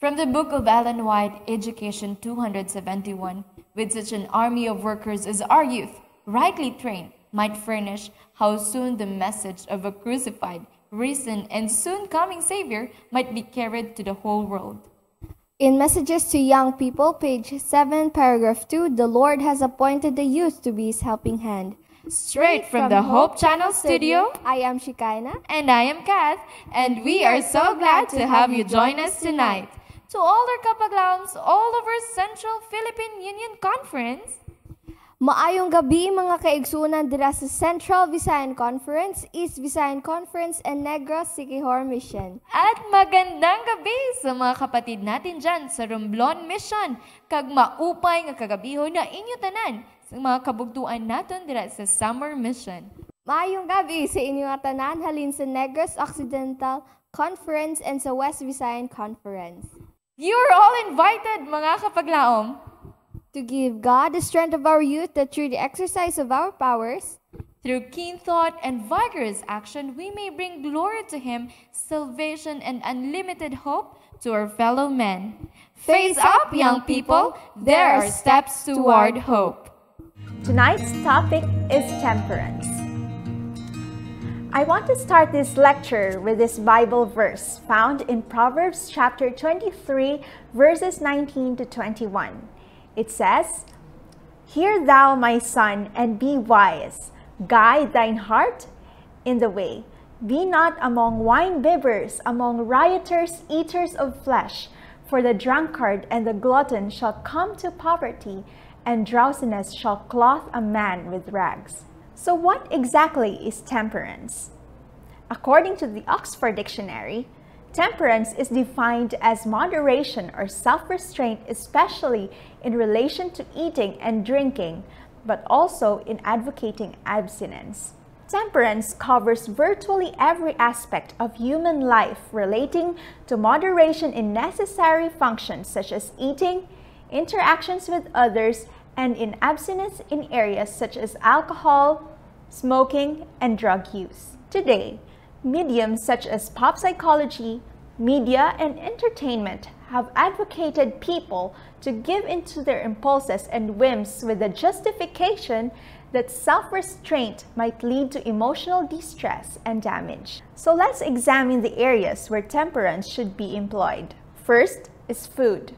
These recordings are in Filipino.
From the book of Ellen White, Education 271, with such an army of workers as our youth, rightly trained, might furnish, how soon the message of a crucified, risen, and soon coming Savior might be carried to the whole world. In Messages to Young People, page 7, paragraph 2, the Lord has appointed the youth to be his helping hand. Straight from the Hope Channel studio, I am Shikaina. And I am Kath, and we are so glad to have you join us tonight. To all our kapaglams all over Central Philippine Union Conference, Maayong gabi mga kaigsunan dira sa Central Visayan Conference, East Visayan Conference, and Negros Siquijor Mission. At magandang gabi sa mga kapatid natin dyan sa Romblon Mission, kag maupay nga kagabiho na inyo tanan sa mga kabugtuan natin dira sa Summer Mission. Maayong gabi sa inyong tanan halin sa Negros Occidental Conference and sa West Visayan Conference. You're all invited mga kapaglaom to give God the strength of our youth that through the exercise of our powers, through keen thought and vigorous action, we may bring glory to Him, salvation and unlimited hope to our fellow men. Face up, young people, there are steps toward hope. Tonight's topic is temperance. I want to start this lecture with this Bible verse found in Proverbs chapter 23, verses 19 to 21. It says, "Hear thou, my son, and be wise. Guide thine heart in the way. Be not among wine-bibbers, among rioters, eaters of flesh. For the drunkard and the glutton shall come to poverty, and drowsiness shall clothe a man with rags." So what exactly is temperance? According to the Oxford Dictionary, temperance is defined as moderation or self-restraint, especially in relation to eating and drinking, but also in advocating abstinence. Temperance covers virtually every aspect of human life relating to moderation in necessary functions such as eating, interactions with others, and in abstinence in areas such as alcohol, smoking, and drug use. Today, mediums such as pop psychology, media, and entertainment have advocated people to give into their impulses and whims with the justification that self-restraint might lead to emotional distress and damage. So let's examine the areas where temperance should be employed. First is food.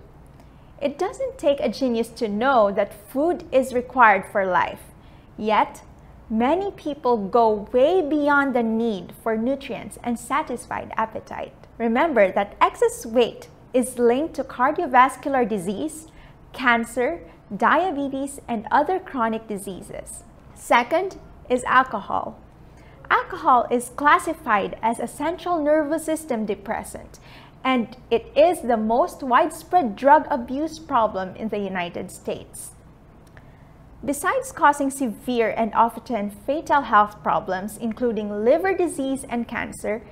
It doesn't take a genius to know that food is required for life. Yet, many people go way beyond the need for nutrients and satisfied appetite. Remember that excess weight is linked to cardiovascular disease, cancer, diabetes, and other chronic diseases. Second is alcohol. Alcohol is classified as a central nervous system depressant, and it is the most widespread drug abuse problem in the United States. Besides causing severe and often fatal health problems, including liver disease and cancer,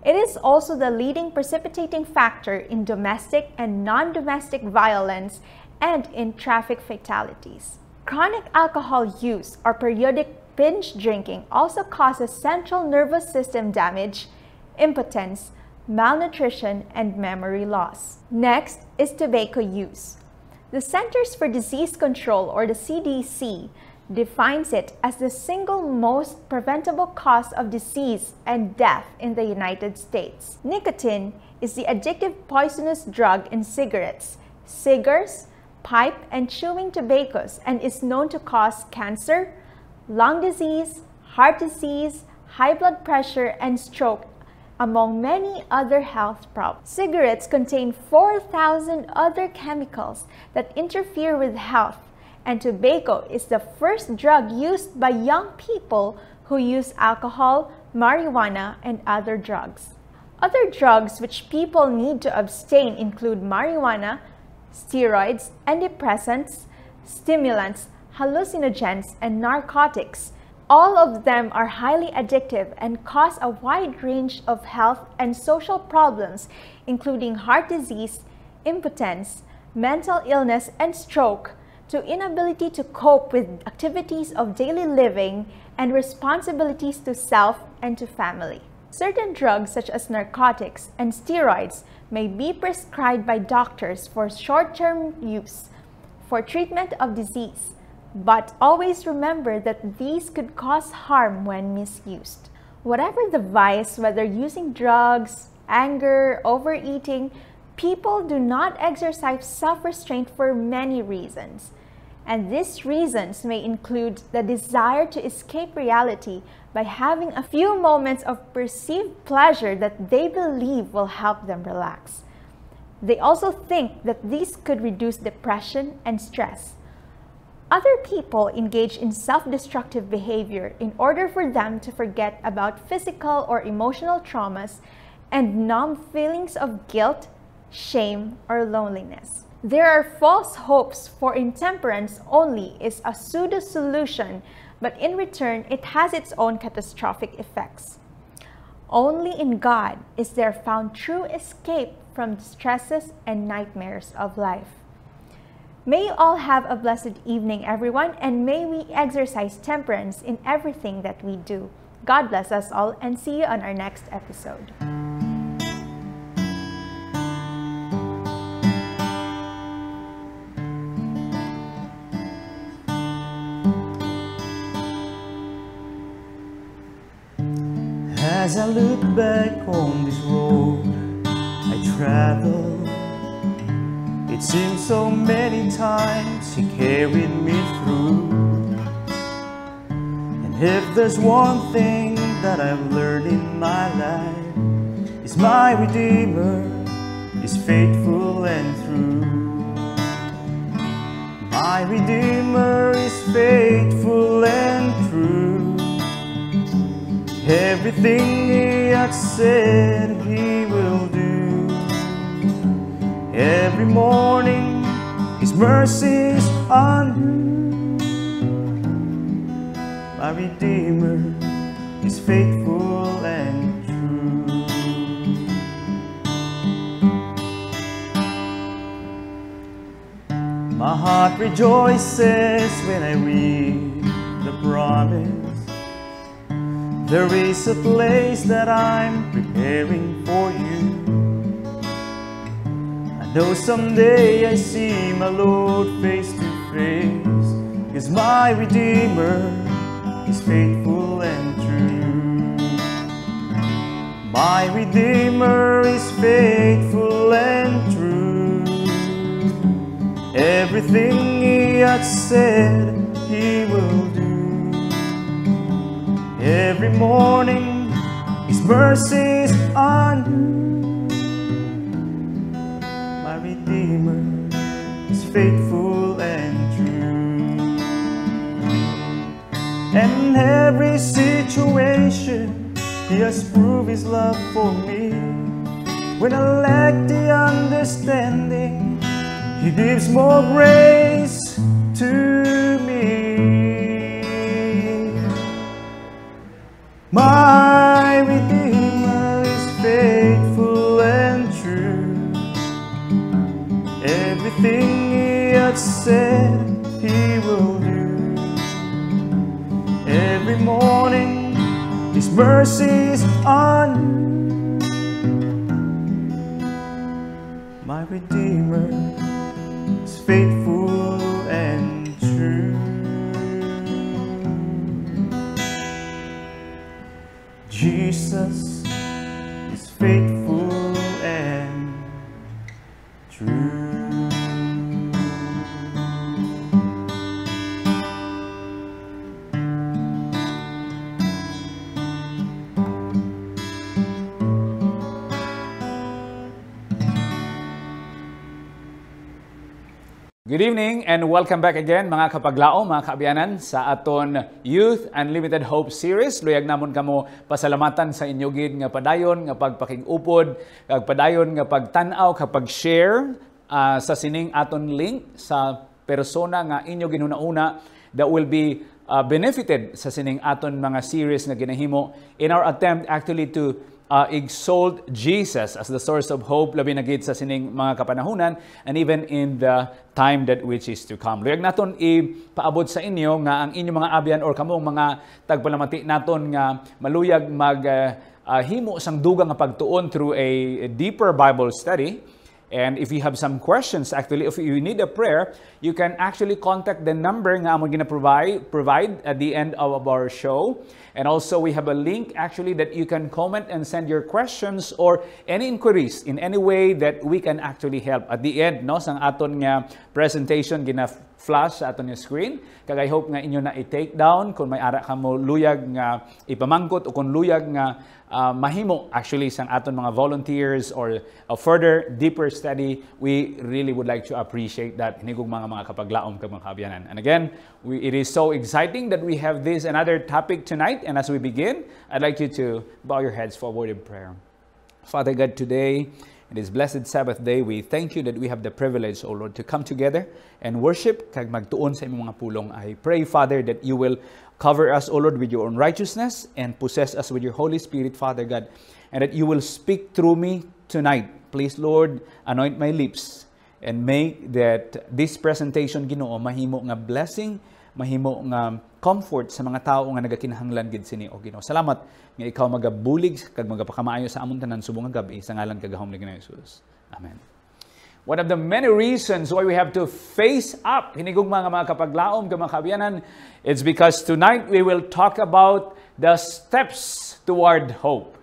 it is also the leading precipitating factor in domestic and non-domestic violence and in traffic fatalities. Chronic alcohol use or periodic binge drinking also causes central nervous system damage, impotence, malnutrition, and memory loss. Next is tobacco use. The Centers for Disease Control, or the CDC, defines it as the single most preventable cause of disease and death in the United States. Nicotine is the addictive poisonous drug in cigarettes, cigars, pipe, and chewing tobaccos, and is known to cause cancer, lung disease, heart disease, high blood pressure, and stroke, among many other health problems. Cigarettes contain 4,000 other chemicals that interfere with health, and tobacco is the first drug used by young people who use alcohol, marijuana, and other drugs. Other drugs which people need to abstain include marijuana, steroids, antidepressants, stimulants, hallucinogens, and narcotics. All of them are highly addictive and cause a wide range of health and social problems, including heart disease, impotence, mental illness, and stroke, to inability to cope with activities of daily living and responsibilities to self and to family. Certain drugs such as narcotics and steroids may be prescribed by doctors for short-term use for treatment of disease, but always remember that these could cause harm when misused. Whatever the vice, whether using drugs, anger, overeating, people do not exercise self-restraint for many reasons. And these reasons may include the desire to escape reality by having a few moments of perceived pleasure that they believe will help them relax. They also think that these could reduce depression and stress. Other people engage in self-destructive behavior in order for them to forget about physical or emotional traumas and numb feelings of guilt, shame, or loneliness. There are false hopes for intemperance only is a pseudo-solution, but in return, it has its own catastrophic effects. Only in God is there found true escape from the stresses and nightmares of life. May you all have a blessed evening, everyone, and may we exercise temperance in everything that we do. God bless us all, and see you on our next episode. As I look back on this road I traveled, it seems so many times He carried me through. And if there's one thing that I've learned in my life, is my Redeemer is faithful and true. My Redeemer is faithful and true. Everything He had said He will do. Every morning His mercies are new. My Redeemer is faithful and true. My heart rejoices when I read the promise. There is a place that I'm preparing for you. I know someday I see my Lord face to face, 'cause my Redeemer is faithful and true. My Redeemer is faithful and true. Everything He had said He will do. Every morning His mercies are new. My Redeemer is faithful and true. And in every situation He has proved His love for me. When I lack the understanding, He gives more grace to me. My Redeemer is faithful and true. Everything He had said He will do. Every morning His mercies are new. My Redeemer is faithful and true. Jesus is faithful and true. Good evening and welcome back again mga kapaglao, mga kaabianan sa aton Youth Unlimited Hope series. Luyag namon kamo pasalamatan sa inyo gid nga padayon nga pagpakig-upod, kag padayon nga pagtan-aw kapag share sa sining aton link sa persona nga inyo ginuna-una that will be benefited sa sining aton mga series nga ginahimo in our attempt actually to exalt Jesus as the source of hope, labi na gid sa sining mga kapanahunan and even in the time that which is to come. Luyag naton ipaabot sa inyo nga ang inyong mga abyan or kamong mga tagpalamati naton nga maluyag mag himo sang dugang nga pagtuon through a deeper Bible study. And if you have some questions, actually, if you need a prayer, you can actually contact the number nga among provide at the end of our show. And also, we have a link actually that you can comment and send your questions or any inquiries in any way that we can actually help. At the end, no, sang aton nga presentation gina-flash sa aton nga screen. Kag I hope nga inyo na i-take down kung may ara ka mo luyag nga ipamangkot o kung luyag nga mahimo actually sang aton mga volunteers or a further deeper study. We really would like to appreciate that hinigog mga kapaglaom kag mga kaabyanan. And again, it is so exciting that we have this another topic tonight. And as we begin, I'd like you to bow your heads for a word of prayer. Father God, today, in this blessed Sabbath day, we thank you that we have the privilege, O Lord, to come together and worship kag magtuon sa imong mga pulong. I pray, Father, that you will cover us, O Lord, with your own righteousness and possess us with your Holy Spirit, Father God, and that you will speak through me tonight. Please, Lord, anoint my lips and make that this presentation, Ginoo, mahimo nga blessing, mahimo nga comfort sa mga tao nga nagakinahanglan gid sini, O Ginoo. Salamat nga ikaw magabulig kag magapakamaayo sa amon tanan subong nga gabi sa ngalan kag gahom ni Ginoong Hesus. Amen. One of the many reasons why we have to face up, hinigog mga kapaglaom, mga kaabyanan, it's because tonight we will talk about the steps toward hope.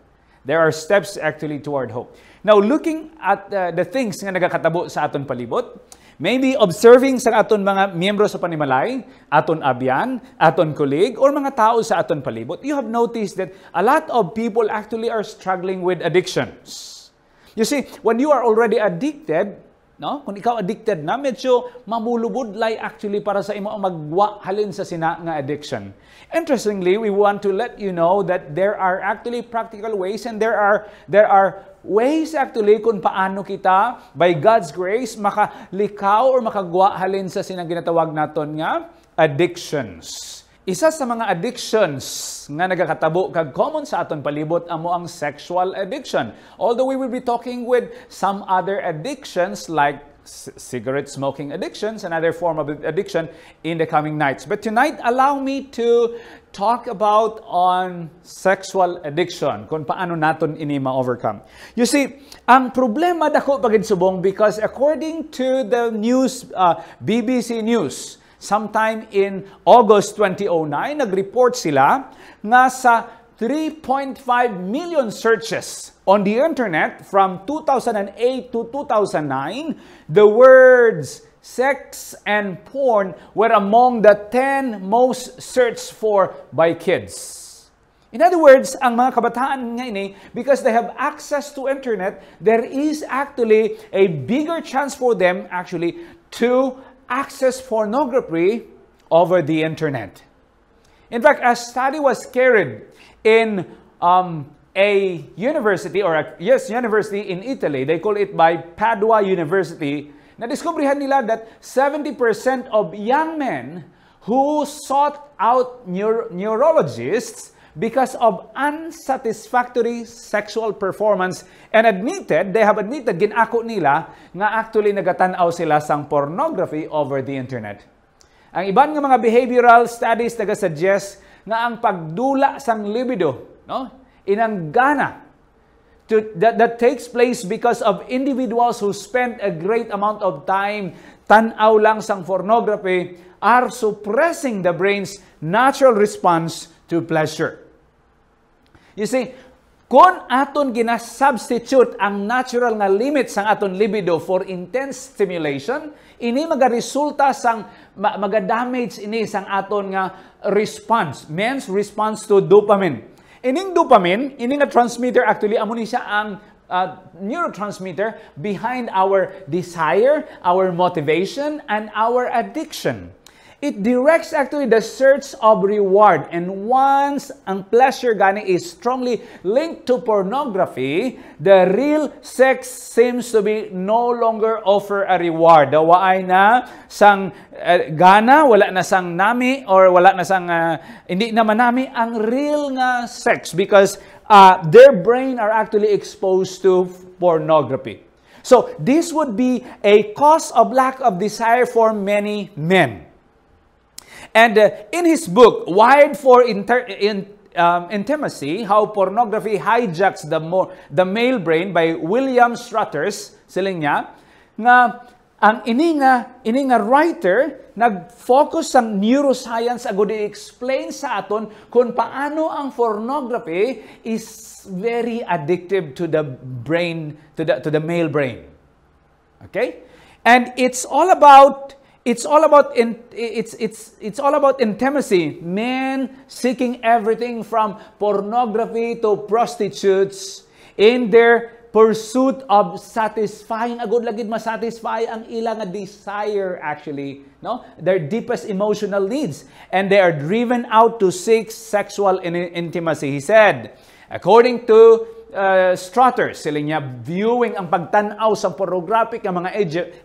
There are steps actually toward hope. Now, looking at the things nga nagakatabo sa aton palibot, maybe observing sa aton mga miyembro sa panimalay, aton abyan, aton kulig, or mga tao sa aton palibot, you have noticed that a lot of people actually are struggling with addictions. You see, when you are already addicted, no? Kung ikaw addicted na, medyo mamulubudlay actually para sa imo ang magwa halin sa sina nga addiction. Interestingly, we want to let you know that there are actually practical ways and there are ways actually kung paano kita, by God's grace, makalikaw or makagwa halin sa sinang ginatawag naton nga addictions. Isa sa mga addictions nga nagakatabo kag common sa aton palibot amo ang sexual addiction. Although we will be talking with some other addictions like cigarette smoking addictions, another form of addiction in the coming nights. But tonight, allow me to talk about on sexual addiction, kung paano naton ini ma-overcome. You see, ang problema dako pagid subong because according to the news, BBC News, sometime in August 2009, nag-report sila nga sa 3.5 million searches on the internet from 2008 to 2009, the words sex and porn were among the 10 most searched for by kids. In other words, ang mga kabataan ngayon, because they have access to internet, there is actually a bigger chance for them actually to access pornography over the internet. In fact, a study was carried in a university university in Italy. They call it by Padua University. Na-discoveryhan nila that 70% of young men who sought out neurologists because of unsatisfactory sexual performance and they have admitted, ginako nila, nga actually nagatanaw sila sang pornography over the internet. Ang iban nga mga behavioral studies nagasuggest nga ang pagdula sang libido, no? Inang gana that takes place because of individuals who spend a great amount of time tanaw lang sang pornography are suppressing the brain's natural response to pleasure. You see, kung aton gina-substitute ang natural nga limit sang aton libido for intense stimulation, ini magaresulta sang maga-damage ini sang aton nga response, men's response to dopamine. Ining dopamine, ini nga transmitter actually amo ni siya ang neurotransmitter behind our desire, our motivation, and our addiction. It directs actually the search of reward. And once ang pleasure gani is strongly linked to pornography, the real sex seems to be no longer offer a reward. Waay na sang gana, wala na sang nami, or wala na sang hindi naman nami ang real nga sex because their brain are actually exposed to pornography. So this would be a cause of lack of desire for many men. And in his book, Wired for Intimacy, How Pornography Hijacks the Male Brain by William Struthers, siling niya, nga ang ini nga writer nag-focus sa neuroscience agud i-explain sa aton kung paano ang pornography is very addictive to the brain, to the male brain. Okay? And it's all about intimacy. Men seeking everything from pornography to prostitutes in their pursuit of satisfying, agud lagid masatisfy ang ilang desire actually, no? Their deepest emotional needs, and they are driven out to seek sexual intimacy. He said, according to Struthers, sila niya, viewing ang pagtanaw sa pornographic nga mga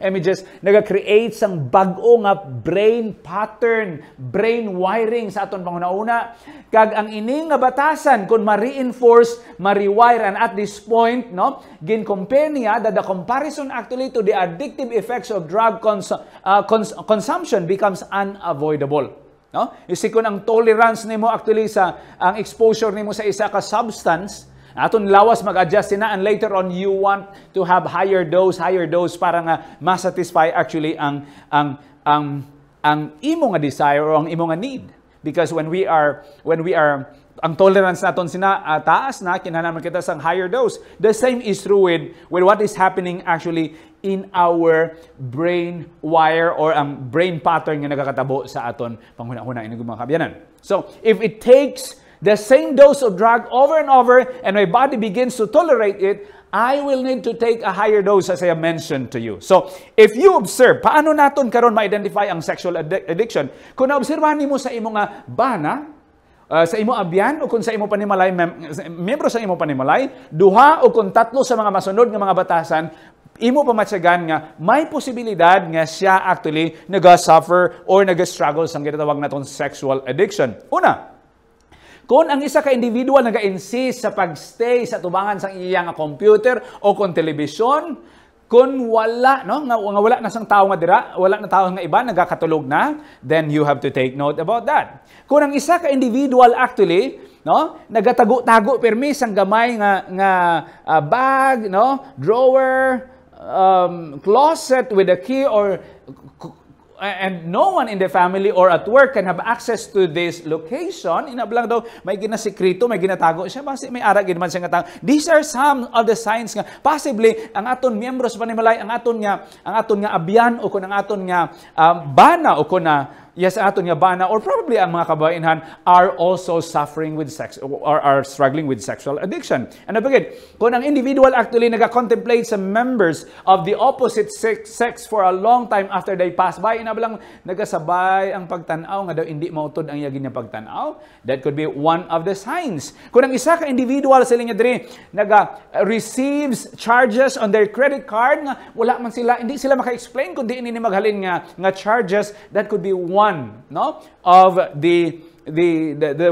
images, naga-create sang bag-o nga brain pattern, brain wiring sa aton panghuna-una. Kag ang ini nga batasan, kung ma-reinforce, ma-rewire, and at this point, no, gin-compare niya that the comparison actually to the addictive effects of drug consumption becomes unavoidable. No? Isip ko ang tolerance nimo actually sa ang exposure nimo sa isa ka substance, aton lawas mag-adjust na, and later on you want to have higher dose para nga ma-satisfy actually ang imo nga desire or ang imo nga need. Because when we are ang tolerance naton taas na, kinahanglan kita sang higher dose. The same is true with what is happening actually in our brain wire or ang brain pattern nga nagakatabo sa aton panghuna-huna ini mga kabyanan. So if it takes the same dose of drug over and over, and my body begins to tolerate it, I will need to take a higher dose as I have mentioned to you. So, if you observe, paano naton karon ma-identify ang sexual addiction? Kung naobserbahan nimo sa imo nga bana, sa imo abyan, o kung sa imo panimalay, membro sa imo panimalay, duha o kung tatlo sa mga masunod nga mga batasan, imo pamatsagan nga may posibilidad nga siya actually nag-suffer or nag-struggle sa ginatawag naton sexual addiction. Una, kung ang isa ka individual nag-insist sa pagstay sa tubangan sa iyang computer o kung telebisyon, kung wala, no, nga wala na sang tao nga dira, wala na tao nga iba, nagakatulog na, then you have to take note about that. Kung ang isa ka individual actually, no, nagatago-tago permi sang gamay nga bag, no, drawer, closet with a key, or and no one in the family or at work can have access to this location, inablang daw may ginasikreto, may ginatago siya, basi may ara gid man siya nga tao. These are some of the signs nga possibly ang aton miyembros panimalay, ang aton nga abyan o kun ang aton nga bana o kun na yes, aton nga bana or probably ang mga kababainhan are also suffering with sex or are struggling with sexual addiction. And again, kung ang individual actually nag-contemplate sa members of the opposite sex for a long time after they pass by, inabalang nagasabay ang pagtanaw nga daw hindi mautod ang yagin niya pagtanaw, that could be one of the signs. Kung ang isa ka individual sila niya diri receives charges on their credit card nga wala man sila, hindi sila maka-explain kundi ini maghalin nga charges, that could be one, no, of the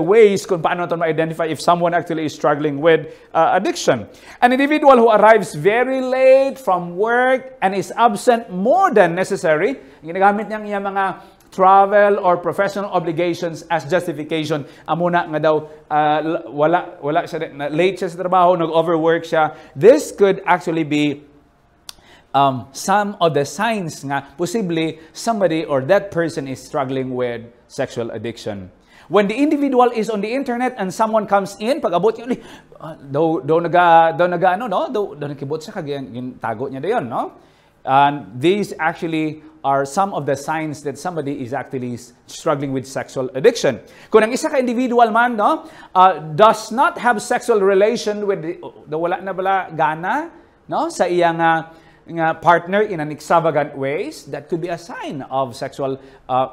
ways kung paano ito ma-identify if someone actually is struggling with addiction. An individual who arrives very late from work and is absent more than necessary, ginagamit niya mga travel or professional obligations as justification. Amuna nga daw wala siya, late siya sa trabaho, nag-overwork siya. This could actually be some of the signs nga possibly somebody or that person is struggling with sexual addiction. When the individual is on the internet and someone comes in, pag-abot niya, daw nakibot siya kag tago niya dayon, no? And these actually are some of the signs that somebody is actually struggling with sexual addiction. Kung ang isa ka individual man, no, does not have sexual relation with wala na bala gana, no, sa iyang nga partner in an extravagant ways, that could be a sign of sexual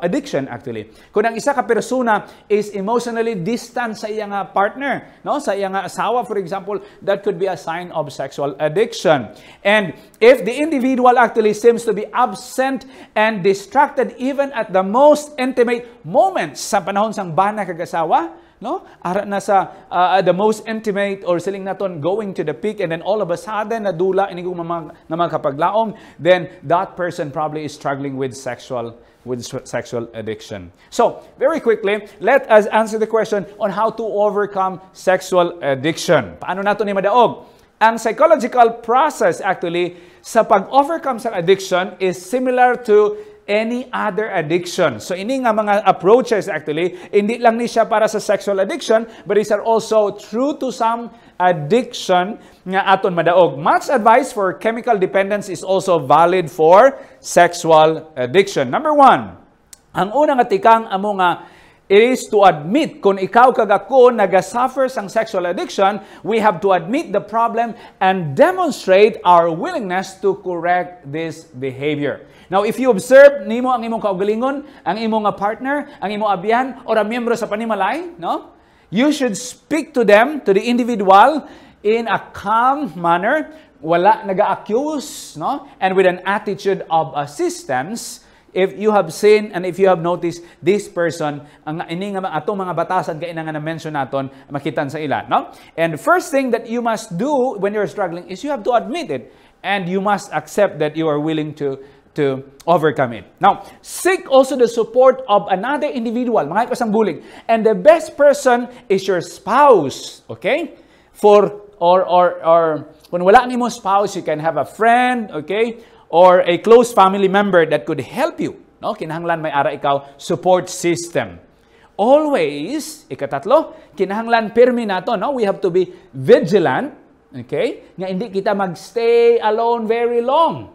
addiction actually. Kung ang isa ka persona is emotionally distant sa iyang partner, no, sa iyang asawa for example, that could be a sign of sexual addiction. And if the individual actually seems to be absent and distracted even at the most intimate moments sa panahon sang bana kag asawa, no? Ara na sa the most intimate or siling naton going to the peak, and then all of a sudden nadula ini mga kapaglaom, then that person probably is struggling with sexual with sexual addiction. So, very quickly, let us answer the question on how to overcome sexual addiction. Paano nato ni madaog? Ang psychological process actually sa pag-overcome sa addiction is similar to any other addiction. So ini nga mga approaches actually, hindi lang ni siya para sa sexual addiction, but these are also true to some addiction nga aton madaog. Much advice for chemical dependence is also valid for sexual addiction. Number 1, ang unang atikang amo nga it is to admit kung ikaw kagako nagasuffer sang sexual addiction, we have to admit the problem and demonstrate our willingness to correct this behavior. Now, if you observe nimo ang imong kaugalingon, ang imong partner, ang imong abyan, or a miyembro sa panimalay, no? You should speak to them, to the individual, in a calm manner, wala naga-accuse, no? And with an attitude of assistance. If you have seen and if you have noticed this person, ang ini nga atong mga batasan kay nga na-mention naton makitan sa ila, no? And the first thing that you must do when you're struggling is you have to admit it, and you must accept that you are willing to overcome it. Now, seek also the support of another individual, mga kasang bulig. And the best person is your spouse, okay? Or kung wala ang imong spouse, you can have a friend, okay? Or a close family member that could help you. No? Kinahanglan may ara ikaw support system. Always, ikatatlo, kinahanglan pirmi nato, no? We have to be vigilant, okay? Nga hindi kita magstay alone very long.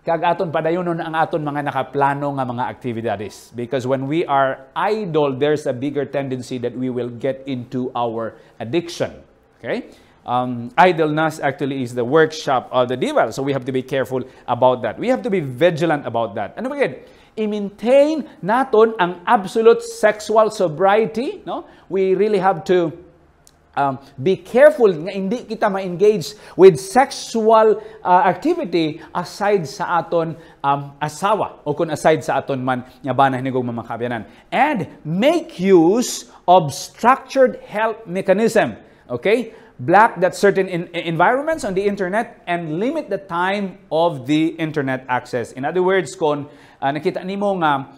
Kag aton padayonon ang aton mga nakaplano nga mga activities. Because when we are idle, there's a bigger tendency that we will get into our addiction. Okay? Idleness actually is the workshop of the devil. So we have to be careful about that. We have to be vigilant about that. Ano ba yun? I-maintain naton ang absolute sexual sobriety. No? We really have to be careful nga hindi kita ma-engage with sexual activity aside sa aton asawa o kung aside sa aton man nga banay nigog mamakabayanan. And make use of structured help mechanism. Okay? Block that certain environments on the internet and limit the time of the internet access. In other words, kung nakita nimo nga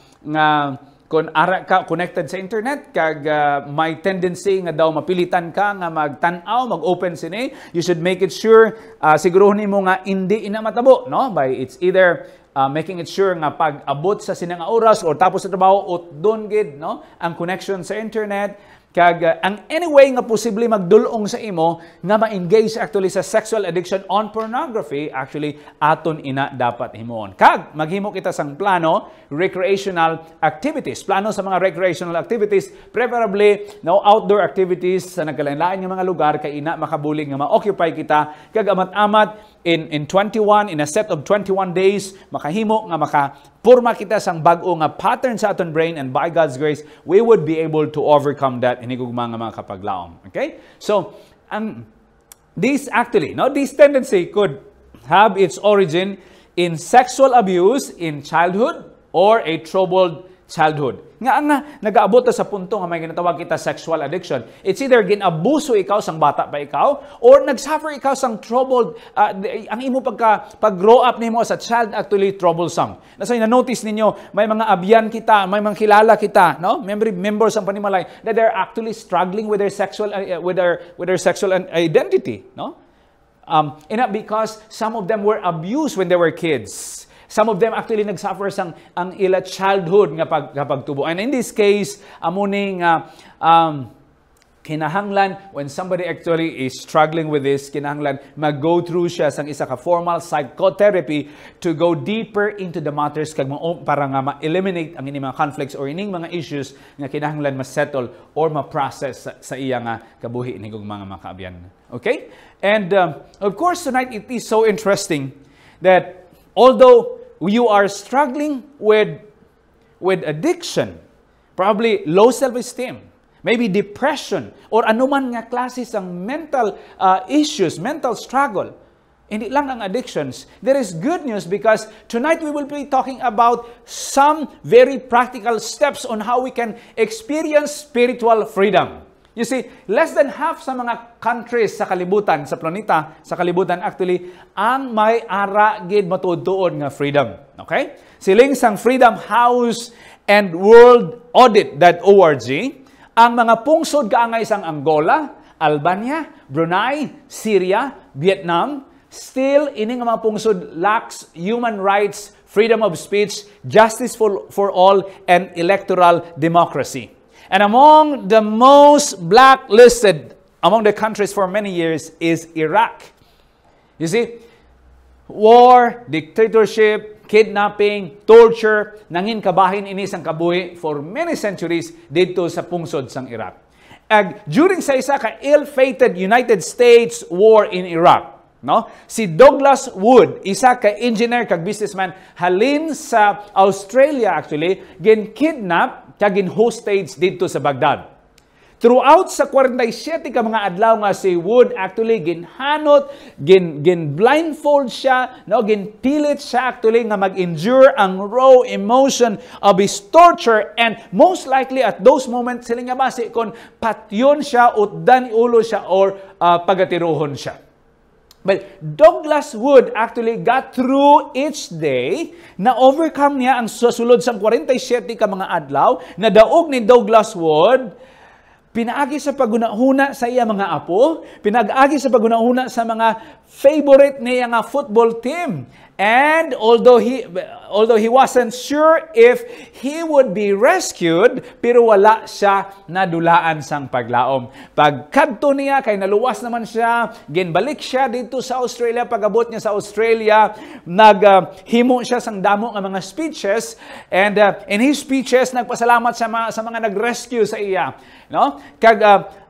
kung ara ka connected sa internet kag may tendency nga daw mapilitan ka nga magtan-aw, mag-open sini, you should make it sure siguruhon nimo nga hindi ina matabo, no? By it's either making it sure nga pag-abot sa sinang oras or tapos sa trabaho doon gid, no? Ang connection sa internet kag ang anyway nga posible magdulong sa imo nga ma-engage actually sa sexual addiction on pornography, actually aton ina dapat himuon. Kag maghimo kita sang plano recreational activities. Plano sa mga recreational activities, preferably no outdoor activities sa nagkalain-lain nga mga lugar kay ina makabulig nga ma-occupy kita kag amat-amat in 21 in a set of 21 days makahimo nga makapurma kita sang bag-o nga pattern sa aton brain, and by God's grace we would be able to overcome that hinigugma nga mga kapaglaom. Okay? So, this actually, no, this tendency could have its origin in sexual abuse in childhood or a troubled childhood. Nga nag-aabot sa punto nga may ginatawag kita sexual addiction. It's either ginabuso ikaw sang bata pa ikaw or nagsuffer ikaw sang troubled ang imo pag-grow up nimo as a child actually troublesome. So na-notice ninyo may mga abyan kita, may mga kilala kita, no? Members ang panimalay that they're actually struggling with their sexual with their sexual identity, no? And not because some of them were abused when they were kids. Some of them actually nagsuffer sang ang ila childhood nga pagtubo. And in this case, amuning kinahanglan when somebody actually is struggling with this, kinahanglan mag-go through siya sang isa ka formal psychotherapy to go deeper into the matters kag para nga ma-eliminate ang ining mga conflicts or ining mga issues nga kinahanglan ma-settle or ma-process sa iya nga kabuhi nigong mga makaabyan. Okay? And of course tonight it is so interesting that although you are struggling with addiction, probably low self-esteem, maybe depression, or anuman nga klase sang mental issues, mental struggle, hindi lang ang addictions. There is good news because tonight we will be talking about some very practical steps on how we can experience spiritual freedom. You see, less than half sa mga countries sa kalibutan, sa planeta, sa kalibutan actually, ang may ara gid matuod-tuod nga freedom. Okay? Siling sang Freedom House and worldaudit.org, ang mga pungsod kaangay sang Angola, Albania, Brunei, Syria, Vietnam, still ining mga pungsod lacks human rights, freedom of speech, justice for all, and electoral democracy. And among the most blacklisted among the countries for many years is Iraq. You see, war, dictatorship, kidnapping, torture, nangin kabahin ini sang kabuhi for many centuries dito sa pungsod sang Iraq. During sa isa ka ill-fated United States war in Iraq, no? Si Douglas Wood, isa ka engineer kag businessman halin sa Australia actually, gin-kidnap kagin hostage dito sa Baghdad. Throughout sa 47 ka mga adlaw nga si Wood actually ginhanot, blindfold siya, no, ginpilit siya actually nga mag-endure ang raw emotion of his torture, and most likely at those moments sila nga basi kung patyon siya, utdan ulo siya, or pagatiruhon siya. But Douglas Wood actually got through each day, na overcome niya ang susulod sa 47 ka mga adlaw, na daog ni Douglas Wood, pinaagi sa pagunahuna sa iya mga apo, pinag-agi sa pagunahuna sa mga favorite niya nga football team. And although he wasn't sure if he would be rescued, pero wala siya nadulaan sang paglaom. Pagkadto niya, kay naluwas naman siya, ginbalik siya dito sa Australia. Pag-abot niya sa Australia, naghimo siya sang damo nga mga speeches, and in his speeches, nagpasalamat sa mga nag-rescue sa iya. No?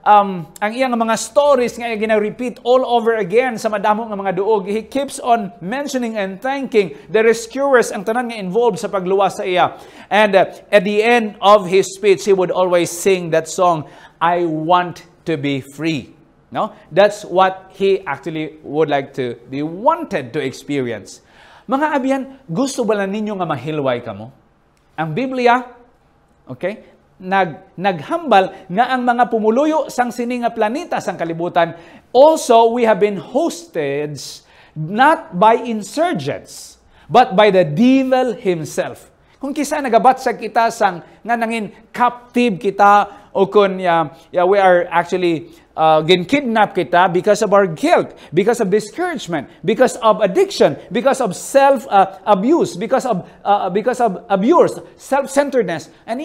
Ang iyang mga stories nga gina-repeat all over again sa madamo nga mga duog. He keeps on mentioning and thanking the rescuers, ang tanan nga involved sa pagluwas sa iya. And at the end of his speech, he would always sing that song, I want to be free. No? That's what he actually would like to be wanted to experience. Mga abyan, gusto ba na ninyo nga mahilway kamo? Ang Biblia, okay, naghambal nga ang mga pumuluyo sang sini nga planeta sang kalibutan, also we have been hosted not by insurgents but by the devil himself. Kung kisa nagabat sa kita sang nga nangin captive kita, o kung we are actually kidnap kita because of our guilt, because of discouragement, because of addiction, because of self-abuse, because of abuse, self-centeredness, and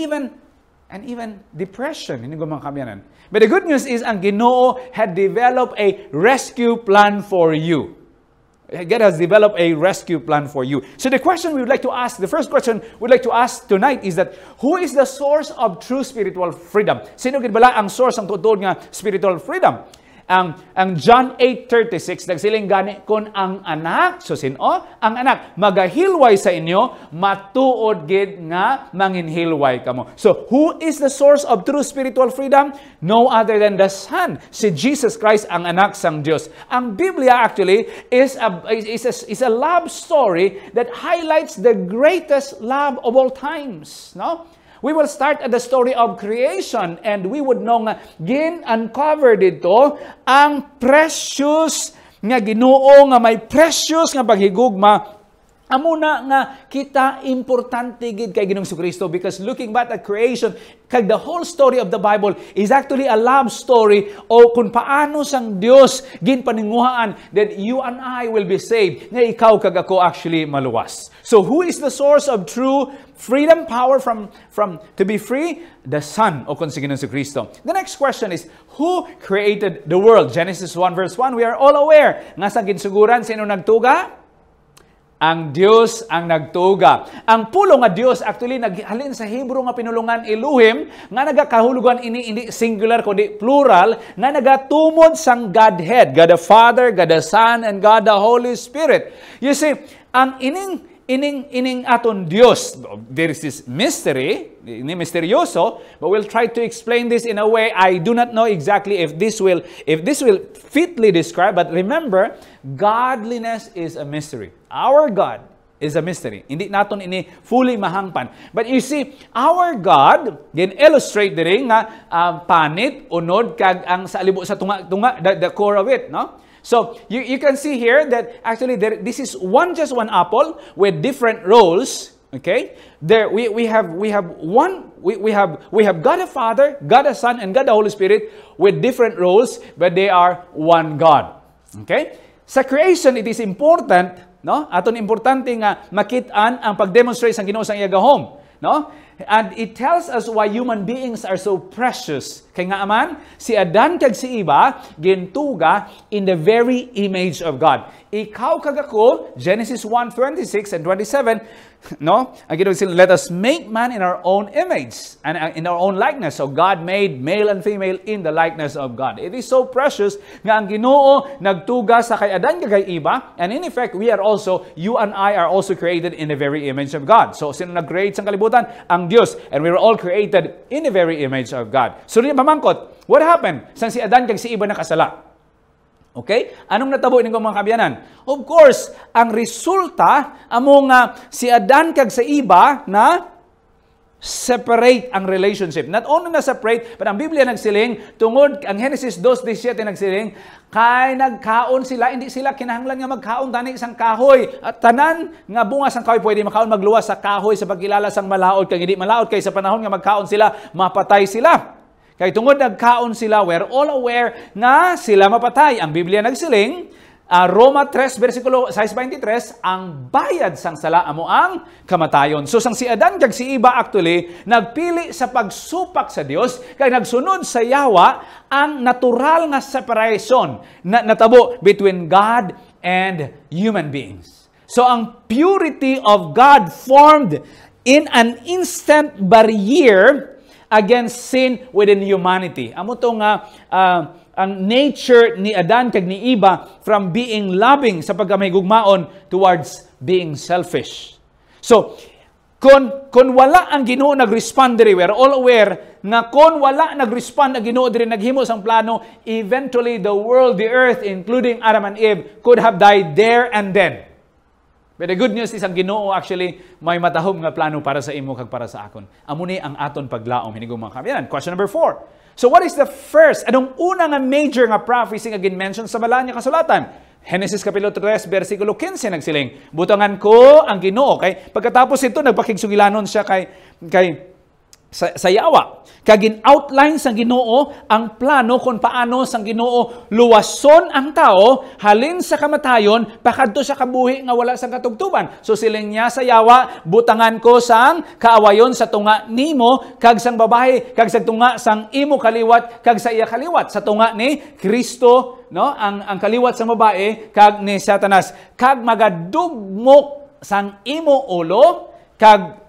even depression. Hindi ko mga kamyanan. But the good news is, ang Ginoo had developed a rescue plan for you. God has developed a rescue plan for you. So the question we would like to ask, the first question we'd like to ask tonight is that, who is the source of true spiritual freedom? Sino gid bala ang source ng tuod nga spiritual freedom? Ang John 8:36 nagsiling gani, kung ang anak, so sino? Ang anak magahilway sa inyo, matuod gid nga manginhilway kamo. So who is the source of true spiritual freedom? No other than the Son, si Jesus Christ, ang anak sang Dios. Ang Biblia actually is a love story that highlights the greatest love of all times, no? We will start at the story of creation, and we would know nga gin-uncover dito ang precious nga Ginoo nga may precious nga paghigugma. Amuna nga kita importante gid kay Ginoong Jesucristo, because looking back at creation, kag the whole story of the Bible is actually a love story o kung paano sang Dios ginpaninguhaan that you and I will be saved, nga ikaw kag ako actually maluwas. So who is the source of true freedom, power from to be free? The Son, o kung si Ginoong Jesucristo. The next question is, who created the world? Genesis 1 verse 1, we are all aware nga sa ginsuguran sino nagtuga? Ang Dios ang nagtuga. Ang pulo nga Dios actually naghalin sa Hebrew nga pinulungan Elohim, nga nagakahulugan ini singular kundi plural, nga nagatumod sang Godhead, God the Father, God the Son, and God the Holy Spirit. You see, ang ining aton Dios, there is this mystery, ini misteryoso, but we'll try to explain this in a way I do not know exactly if this will fitly describe, but remember, godliness is a mystery. Our God is a mystery. Hindi naton ini fully mahangpan. But you see, our God, illustrate diri nga panit, unod, kag ang sa alibo sa tunga, the core of it, no? So, you can see here that actually this is just one apple with different roles. Okay? There we have God the Father, God the Son, and God the Holy Spirit with different roles, but they are one God. Okay? Sa creation, it is important, no? Aton importante nga makit-an ang pag-demonstrate sa Ginoo sa iya gahom, no? And it tells us why human beings are so precious. Kay nga aman, si Adan kag si Eva gintuga in the very image of God. Ikaw kag ako, Genesis 1:26 and 27, no? Again, let us make man in our own image and in our own likeness. So God made male and female in the likeness of God. It is so precious nga ang Ginoo nagtuga sa kay Adan kag kay Eva, and in effect, you and I are also created in the very image of God. So sino nag-create sa kalibutan? Ang Diyos, and we were all created in the very image of God. So rin pamangkot, what happened? Sang si Adan kag si Eva nakasala? Okay? Anong natabo ining mga kabyanan? Of course, ang resulta amo nga si Adan kag sa Eva na separate ang relationship. Not only na separate, but ang Biblia nagsiling tungod ang Genesis 2:17 nagsiling kay nagkaon sila, hindi sila kinahanglan nga magkaon tani isang kahoy. At tanan nga bunga sang kahoy pwede makaon magluwas sa kahoy sa pagkilala sang malaod kay hindi malaod kay sa panahon nga magkaon sila, mapatay sila. Kay tungod nagkaon sila, we're all aware nga sila mapatay. Ang Biblia nagsiling, Roma 3, versikulo 6:23, ang bayad sang sala amo ang kamatayon. So sang si Adan kag si Eva actually nagpili sa pagsupak sa Dios kay nagsunod sa yawa ang natural nga separation na natabo between God and human beings. So ang purity of God formed in an instant barrier against sin within humanity. Amo to nga ang nature ni Adan kag ni Eva from being loving sa pagkamahigugmaon towards being selfish. So, kung wala ang Ginoo nag-respond diri, we are all aware nga kung wala nag-respond ang Ginoo diri naghimo sang plano, eventually the world, the earth, including Adam and Eve, could have died there and then. But the good news is ang Ginoo actually may matahom nga plano para sa imo kag para sa akon. Amo ni ang aton paglaom hinigong mga kabyanan. Question number 4. So what is the first, anong una nga major nga prophecy nga gin-mention sa bala nga kasulatan? Genesis kapitulo 3 versikulo 15 nagsiling, butangan ko ang Ginoo. Okay? Pagkatapos ito nagpakigsugilanon siya kay sa yawa. Kagin outline sang Ginoo ang plano kung paano sang Ginoo luwason ang tao halin sa kamatayon pakadto sa kabuhi nga wala sang katugtuban. So siling niya sa yawa, butangan ko sang kaawayon sa tunga nimo kag sang babae kag sa tunga sang imo kaliwat kag sa iya kaliwat sa tunga ni Kristo, no? Ang kaliwat sang babae kag ni Satanas kag magadugmok sang imo ulo kag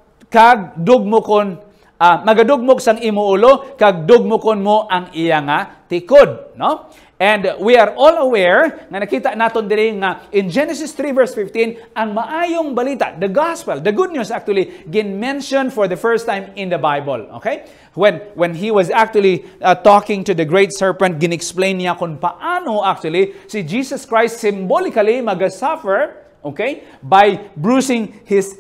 dugmokon magadugmok sang imo ulo kag dugmokon mo ang iya nga tikod, no? And we are all aware nga nakita naton diri nga in Genesis 3 verse 15 ang maayong balita, the gospel, the good news actually gin-mentioned for the first time in the Bible, okay? When he was actually talking to the great serpent, gin-explain niya kung paano actually si Jesus Christ symbolically mag-suffer, okay, by bruising his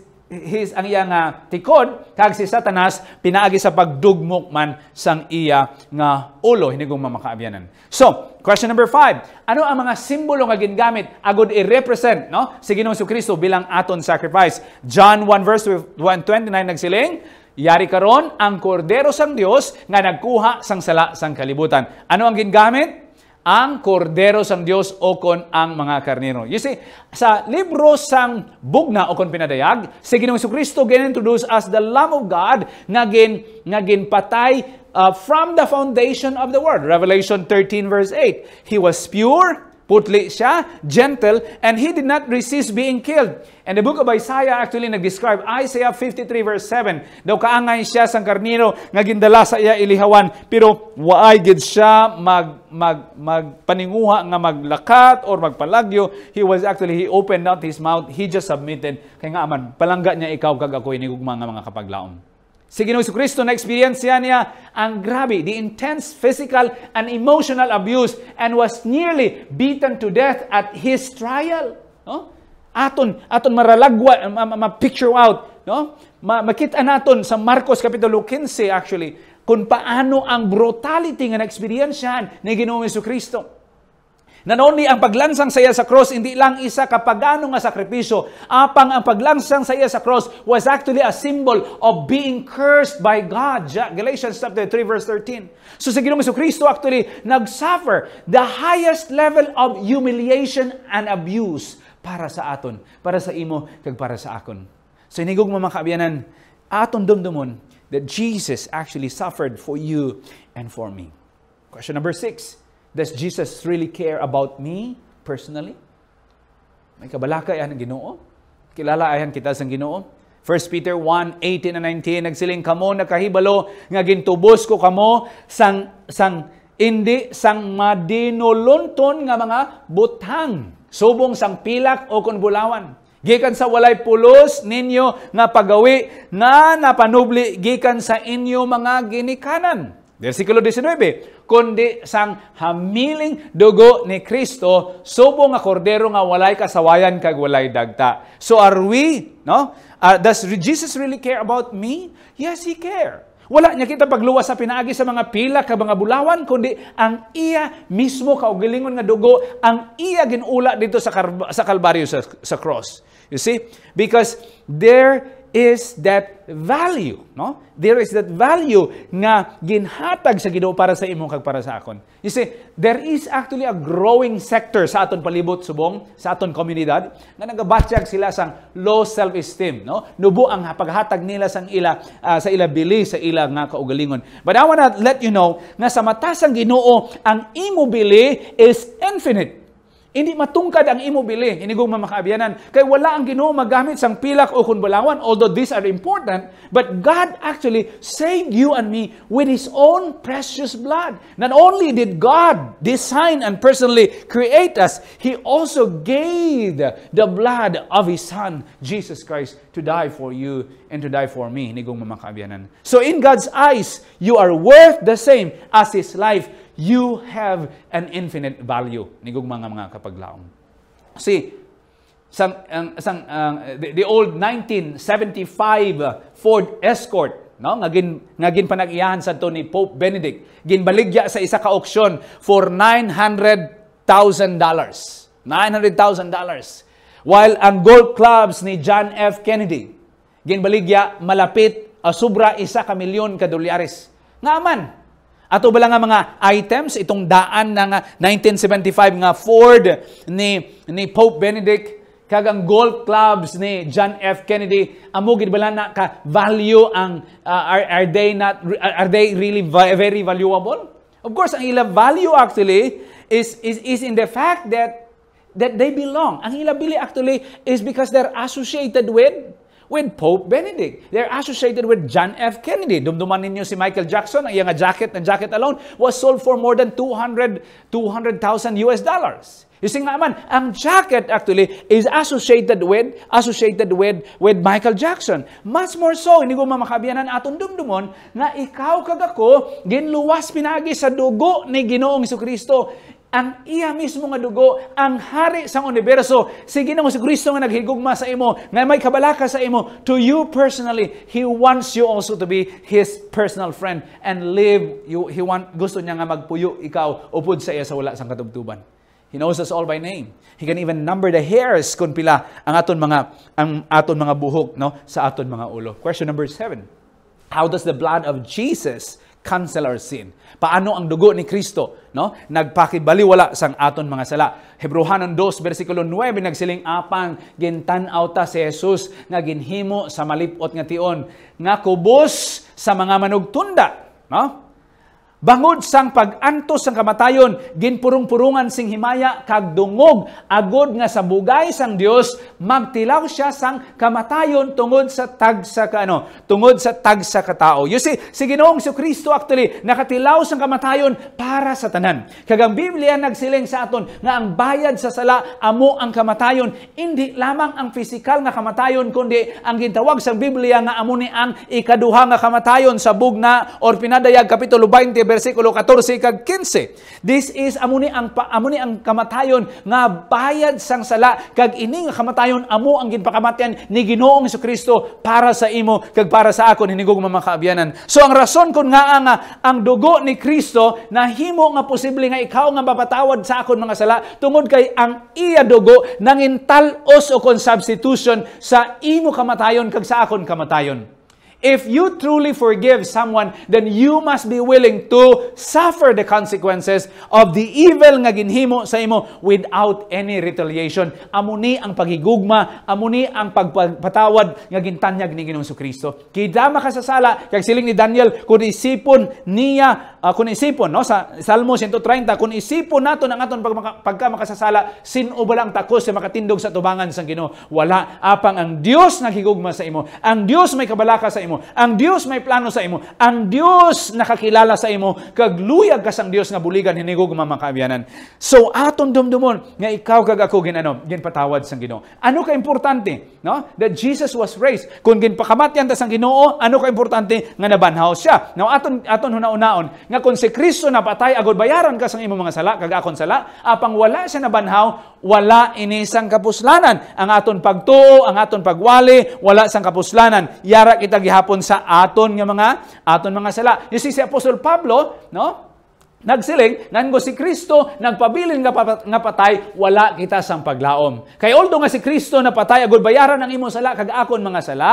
ang iya nga tikod kag si Satanas pinaagi sa pagdugmok man sang iya nga ulo hinigong mamakaabyanan. So, question number 5. Ano ang mga simbolo nga gingamit agud i-represent, no, si Ginoong Jesucristo bilang aton sacrifice? John 1 verse 129 nagsiling, yari karon ang kordero sang Dios nga nagkuha sang sala sang kalibutan. Ano ang gingamit? Ang kordero sang Dios o kon ang mga karnero. You see, sa libro sang bugna o kon pinadayag, si Ginoong Jesucristo gin-introduce as the Lamb of God nga ginpatay from the foundation of the world. Revelation 13 verse 8. He was pure, putli siya, gentle, and he did not resist being killed. And the book of Isaiah actually nag-describe, Isaiah 53 verse 7, daw kaangay siya sang karnero nga gindala sa iya ilihawan, pero waay gid siya magpaninguha nga maglakat or magpalagyo. He opened not his mouth, he just submitted. Kaya nga aman, palangga niya ikaw kag ako inigugma nga mga kapaglaom. Si Ginoong Jesucristo na-experience niya ang grabe, the intense physical and emotional abuse and was nearly beaten to death at his trial. No? aton maralagwa, ma-picture out, no? Makita naton sa Marcos Kapitulo 15 actually, kung paano ang brutality nga na-experiensyahan ni Ginoong Jesucristo. Not only ang paglansang sa iya sa cross, hindi lang isa kapagano nga sakripisyo. Apang ang paglansang sa iya sa cross was actually a symbol of being cursed by God. Galatians chapter 3 verse 13. So sa Ginoong Jesucristo actually nag-suffer the highest level of humiliation and abuse para sa aton, para sa imo, kag para sa akon. So inigog mga kaabiyanan, aton dumdumon that Jesus actually suffered for you and for me. Question number 6. Does Jesus really care about me personally? May kabalaka ayan ang Ginoo? Kilala ayan kita sa Ginoo? 1 Peter 1:18 and 19, nagsiling kamo nakahibalo nga gintubos ko kamo sang madinulunton nga mga butang, subong sang pilak o kunbulawan. Gikan sa walay pulos ninyo nga pagawi nga napanubli gikan sa inyo mga ginikanan. Versikulo 19, kundi sang hamiling dugo ni Kristo, subong nga kordero nga walay kasawayan kag walay dagta. So are we, no? Does Jesus really care about me? Yes, He care. Wala niya kita pagluwas sa pinaagi sa mga pila kag mga bulawan, kundi ang iya mismo kaugalingon nga dugo, ang iya ginula dito sa Kalbaryo sa cross. You see? Because there is that value, no? There is that value nga ginhatag sa Ginoo para sa imo kag para sa akon. You see, there is actually a growing sector sa aton palibot subong, sa aton komunidad nga nagabatyag sila sang low self-esteem, no? Nubo ang paghatag nila sang sa ila bili, sa ila nga kaugalingon. But I wanna let you know nga sa mata sang Ginoo ang imo bili is infinite. Hindi matungkad ang imo bili, inigong mamakaabiyanan. Kaya wala ang Ginoo magamit sang pilak o kunbulawan, although these are important, but God actually saved you and me with His own precious blood. Not only did God design and personally create us, He also gave the blood of His Son, Jesus Christ, to die for you and to die for me, inigong mamakaabiyanan. So in God's eyes, you are worth the same as His life. You have an infinite value. Nigong mga kapaglaong. See, the old 1975 Ford Escort, no? Ngagin panag-iyahan sa to ni Pope Benedict. Ginbaligya sa isa ka auction for $900,000. $900,000. While ang golf clubs ni John F. Kennedy, ginbaligya malapit sobra $1 milyon dolyares. Ngaman, ato ba lang nga mga items, itong daan ng 1975 nga Ford ni Pope Benedict, kag ang golf clubs ni John F. Kennedy, amo gid bala na ka value ang are they really very valuable? Of course, ang ila value actually is in the fact that they belong. Ang ila bili actually is because they're associated with Pope Benedict. They're associated with John F. Kennedy. Dumduman ninyo si Michael Jackson, ang iyang jacket alone was sold for more than $200,000 US. You see nga man, ang jacket actually is associated with Michael Jackson. Much more so, hindi ko mamakabiyanan aton dumdumon na ikaw kag ako ginluwas pinagi sa dugo ni Ginoong Jesucristo. Ang iya mismo nga dugo, ang hari sang universo, si Ginoong Jesucristo nga naghigugma sa imo, nga may kabalaka sa imo, to you personally, He wants you also to be His personal friend and live, gusto niya nga magpuyo ikaw upod sa iya sa wala sang katubtuban. He knows us all by name. He can even number the hairs kung pila ang aton mga buhok, no, sa aton mga ulo. Question number 7. How does the blood of Jesus cancel our sin? Paano ang dugo ni Kristo, no, nagpakibaliwala sang aton mga sala? Hebrehanon 2 versikulo 9 nagsiling apang gintan-aw ta si Jesus nga ginhimo sa malipot nga tion nga kubos sa mga manugtunda, no? Bangod sang pag-antos sang kamatayon, ginpurong-purungan sing himaya kag dungog agod nga sa bugay sang Dios magtilaw siya sang kamatayon tungod sa tagsa ka tao. You see, si Ginoong Jesucristo actually nakatilaw sang kamatayon para sa tanan. Kag ang Biblia nagsiling sa aton nga ang bayad sa sala amo ang kamatayon, hindi lamang ang pisikal nga kamatayon kundi ang gintawag sa Biblia nga amo ni ang ikaduha nga kamatayon sa bugna or pinadayag kapitulo 20 bersikulo 14 kag 15. This is amuni ang kamatayon nga bayad sang sala, kag ini nga kamatayon amo ang ginpakamatyan ni Ginoong Jesucristo para sa imo kag para sa akon hinigog mga kaabyanan. So ang rason kun nga ang dugo ni Kristo nahimo nga posible nga ikaw nga mapatawad sa akon mga sala tungod kay ang iya dugo nangintalos o kon substitution sa imo kamatayon kag sa akon kamatayon. If you truly forgive someone, then you must be willing to suffer the consequences of the evil nga ginhimo sa imo without any retaliation. Amuni ang paghigugma, amuni ang pagpatawad nga gintanyag ni Ginoong Jesucristo. Kita makasasala kay siling ni Daniel kun isipon niya no sa Salmo 130 kun isipon naton ang aton pagka makasasala sin-o ba lang takos sa makatindog sa tubangan sang Ginoo. Wala, apang ang Dios naghigugma sa imo, ang Dios may kabalaka sa imo, ang Dios may plano sa imo, ang Dios nakakilala sa imo, kag luyag ka sang Dios nga buligan hinigugma mga kaabyanan. So aton dumdumon nga ikaw kag ako ginpatawad sang Ginoo. Ano ka importante, no? That Jesus was raised. Kung ginpakamatyan ta sang Ginoo, ano ka importante nga nabanhaw siya. Now aton hunaon-naon nga kung si Kristo napatay agod bayaran ka sang imong mga sala kag akon sala, apang wala siya nabanhaw, wala inisang kapuslanan. Ang aton pagtuo, ang aton pagwali, wala sang kapuslanan. Yara kita gihapon sa aton mga sala. You see, si Apostol Pablo, no? Nagsiling, nango si Kristo, nagpabilin nga patay, wala kita sang paglaom. Kay although nga si Kristo napatay agod bayaran ang imong sala kag akon mga sala,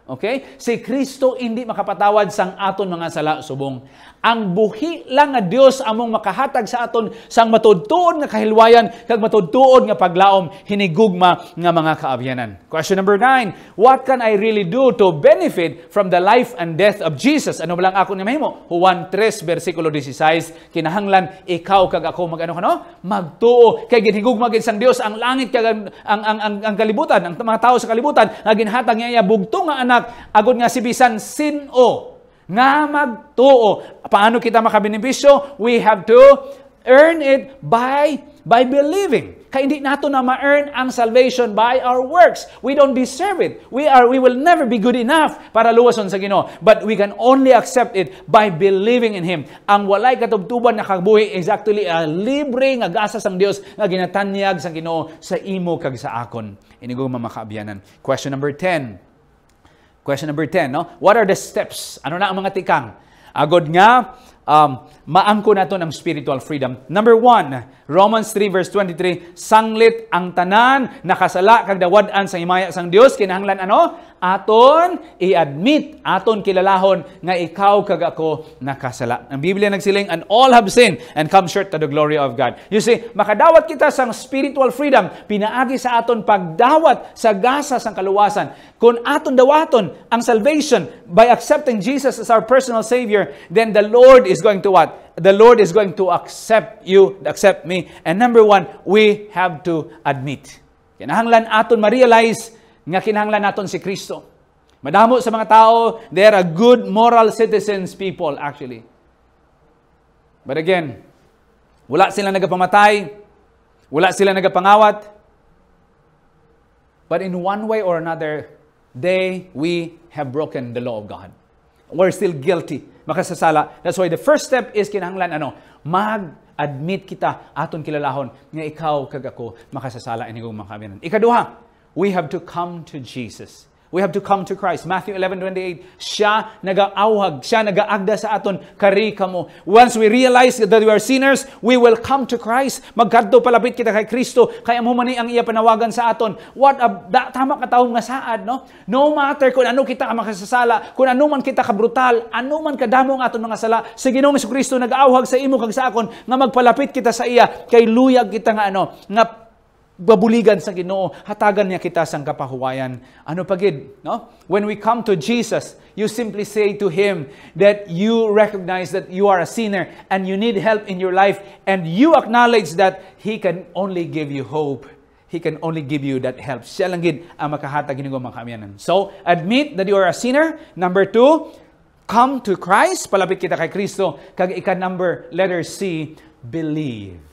okay? Si Kristo hindi makapatawad sang aton mga sala subong. Ang buhi lang nga Dios among makahatag sa aton sang matudtuod nga kahilwayan kag matudtuod nga paglaom hinigugma nga mga kaabyanan. Question number 9, what can I really do to benefit from the life and death of Jesus? Ano ba lang ako ni mahimo? Juan 3 bersikulo 16, kinahanglan ikaw kag ako magtuo kay ginhigugma gid sang Dios ang langit kag ang kalibutan, ang mga tao sa kalibutan nga ginhatag niya bugtong nga anak agud nga si bisan sin-o nga magtuo. Paano kita makabenepisyo? We have to earn it by believing. Kaya hindi nato na ma-earn ang salvation by our works. We don't deserve it. We will never be good enough para luwason sa Ginoo. But we can only accept it by believing in Him. Ang walay katubtuban na kabuhi is actually a libre nga gasa sang Dios nga ginatanyag sang Ginoo sa imo kag sa akon. Inigo mamakaabyanan. Question number 10, no? What are the steps? Ano na ang mga tikang? Agod nga, maangko nato ng spiritual freedom. Number 1, Romans 3 verse 23, sanglit ang tanan, nakasala, kag dawad-an sa himaya sang Dios, kinahanglan ano? Aton i-admit, aton kilalahon nga ikaw kag ako nakasala. Ang Biblia nagsiling, and all have sinned and come short to the glory of God. You see, makadawat kita sang spiritual freedom, pinaagi sa aton pagdawat sa gasa sang kaluwasan. Kung aton dawaton ang salvation by accepting Jesus as our personal Savior, then the Lord is going to what? The Lord is going to accept you, accept me. And number 1, we have to admit. Kinahanglan aton ma-realize nga kinahanglan naton si Kristo. Madamo sa mga tao, they are a good moral citizens people actually. But again, wala sila nagapamatay, wala sila nagapangawat. But in one way or another, we have broken the law of God. We're still guilty, makasasala. That's why the first step is kinahanglan mag-admit kita aton kilalahon nga ikaw kag ako makasasala inigong mga kaabyanan. Ikaduha, we have to come to Jesus. We have to come to Christ. Matthew 11:28, siya nag-aawhag, siya nag-aagda sa aton, kari kamo. Once we realize that we are sinners, we will come to Christ. Magkadto palapit kita kay Kristo, kaya mo man ang iya panawagan sa aton. Tama ka taong nga saad, no? No matter kung ano kita ka makasasala, kung ano man kita ka brutal, ano man kadamo ang aton mga sala, sa Ginoong Jesucristo nag-aawhag sa imo kag sa akon nga magpalapit kita sa iya, kay luyag kita nga nga babuligan sa Ginoo, hatagan niya kita sang kapahuwayan. Ano pagid, no? When we come to Jesus, you simply say to Him that you recognize that you are a sinner and you need help in your life, and you acknowledge that He can only give you hope. He can only give you that help. Siya lang gid ang makahatag Ginoo mga kaamyanan. So, admit that you are a sinner. Number 2, come to Christ, palapit kita kay Kristo. Kag letter C, believe.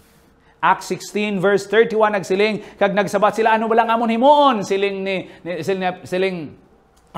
Acts 16 verse 31 nagsiling kag nagsabat sila ano balang amon himuon siling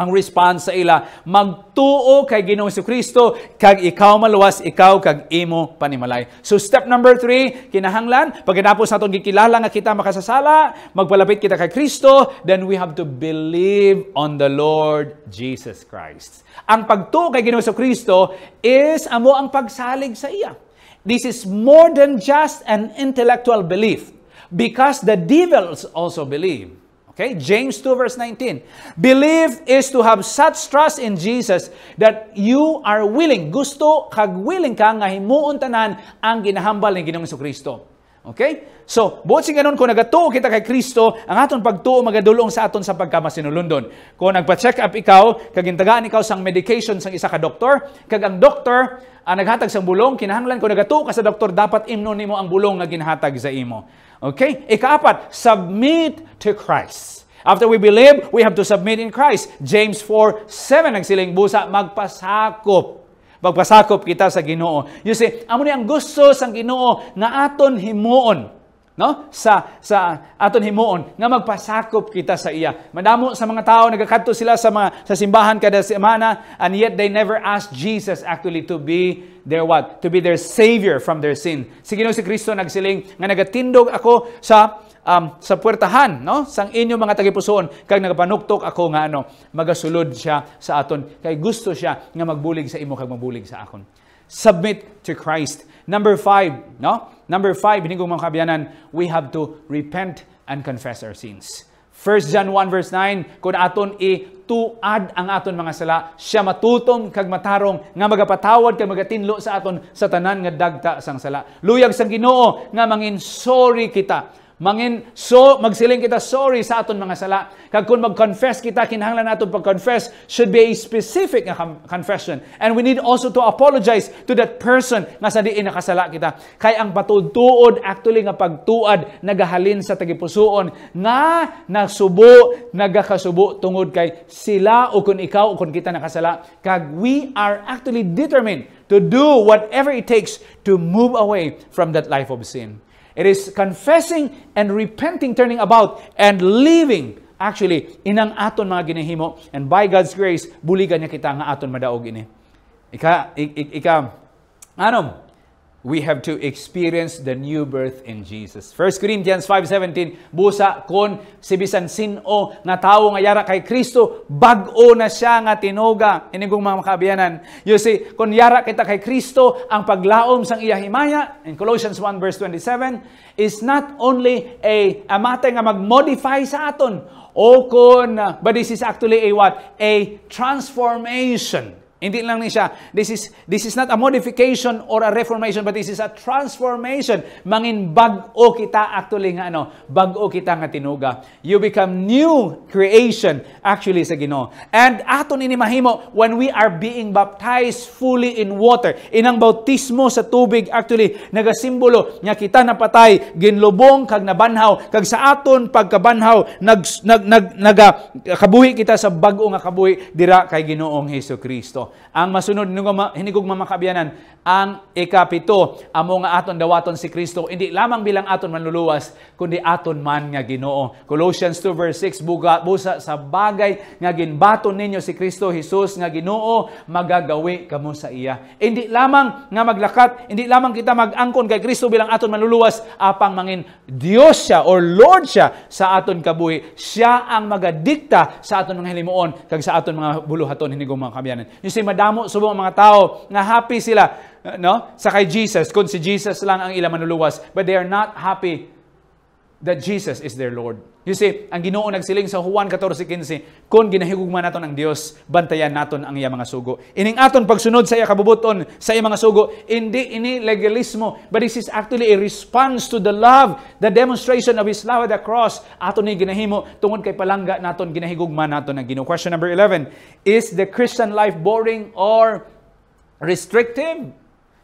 ang response sa ila, magtuo kay Ginoong Jesucristo, kag ikaw maluwas, ikaw kag imo panimalay. So step number 3, kinahanglan, pagkatapos naton gikilala nga kita makasasala, magpalapit kita kay Kristo, then we have to believe on the Lord Jesus Christ. Ang pagtuo kay Ginoong Jesucristo is amo ang pagsalig sa iya. This is more than just an intellectual belief, because the devils also believe. Okay, James 2 verse 19. Belief is to have such trust in Jesus that you are willing, gusto kag willing ka nga himuon tanan ang ginahambal ni Ginoong Jesucristo. Okay? So, buot sing ganon, kung nagatuo kita kay Kristo, ang aton pagtuo magadulong sa aton sa pagkamasinulundon. Kung nagpa-check up ikaw, kag intagaan ikaw sang medication sang isa ka doktor, kag ang doktor naghatag sang bulong, kinahanglan kung nagatuo ka sa doktor, dapat imnon nimo ang bulong nga ginhatag sa imo. Okay? Ikaapat, submit to Christ. After we believe, we have to submit in Christ. James 4:7 nagsiling busa, magpasakop. Magpasakop kita sa Ginoo. You see, amo ni ang gusto sang Ginoo nga aton himuon. No? Sa aton himuon nga magpasakop kita sa iya. Madamo sa mga tao nagakadto sila sa simbahan kada semana, and yet they never ask Jesus actually to be their what? To be their savior from their sin. Si Ginoong si Kristo nagsiling nga nagatindog ako sa puwertahan, no? Sang inyo mga tagipusoon, kag nagapanuktok ako nga magasulod siya sa aton kay gusto siya nga magbulig sa imo kag magbulig sa akon. Submit to Christ. Number 5, no? Number 5, hindi ko mga kabyanan, we have to repent and confess our sins. 1 John 1 verse 9, kung aton ituad ang aton mga sala, siya matutom kag matarong nga magapatawad kag magatinlo sa aton sa tanan nga dagta sang sala. Luyag sang Ginoo nga mangin sorry kita. Magsiling kita sorry sa aton mga sala. Kag kung mag-confess kita, kinahanglan naton pag-confess should be a specific confession. And we need also to apologize to that person nga sa diin nakasala kita. Kay ang patudtuod actually nga pagtuad nagahalin sa tagipusoon nga nagakasubo tungod kay sila o kun ikaw o kun kita nakasala. Kag we are actually determined to do whatever it takes to move away from that life of sin. It is confessing and repenting, turning about, and living actually inang aton mga ginahimo. And by God's grace, buligan niya kita nga aton madaog ini. We have to experience the new birth in Jesus. 1 Corinthians 5:17, busa kon si bisan sino nga tawo nga yara kay Kristo, bag-o na siya nga tinuga. Inigong mga makaabiyanan. You see, kung yara kita kay Kristo, ang paglaom sang iya himaya, in Colossians 1 verse 27, is not only a matay nga mag-modify sa aton, but this is actually a what? A transformation. Hindi lang ni siya. This is not a modification or a reformation, but this is a transformation. Mangin bag-o kita actually nga bag-o kita nga tinuga. You become new creation actually sa Ginoo. And aton ini mahimo when we are being baptized fully in water. Inang bautismo sa tubig actually nagasimbolo nga kita napatay, ginlubong kag nabanhaw, kag sa aton pagkabanhaw kabuhi kita sa bag-o nga kabuhi dira kay Ginoong Hesukristo. Ang masunod hinigog mamakabiyanan, ang ikapito, amo nga aton dawaton si Kristo, hindi lamang bilang aton manluluwas, kundi aton man nga Ginoo. Colossians 2 verse 6, busa sa bagay nga ginbaton ninyo si Kristo Jesus nga Ginoo, magagawi kamo sa iya. Hindi lamang nga maglakat, hindi lamang kita mag-angkon kay Kristo bilang aton manluluwas, apang mangin Dios siya or Lord siya sa aton kabuhi. Siya ang magadikta sa aton mga hilimuon kag sa aton mga buluhaton hinigong mga kabiyanan. You see, madamo subong mga tao nga happy sila sa kay Jesus kung si Jesus lang ang ilang manluluwas, but they are not happy that Jesus is their Lord. You see, ang Ginoo nagsiling sa Juan 14:15, kung ginahigugma naton ang Dios, bantayan naton ang iya mga sugo. Ining aton pagsunod sa iya kabubuton, sa iya mga sugo, hindi ini legalismo, but this is actually a response to the love, the demonstration of His love at the cross. Aton ni ginahimo tungod kay palangga naton, ginahigugma naton ang Ginoo. Question number 11, is the Christian life boring or restrictive?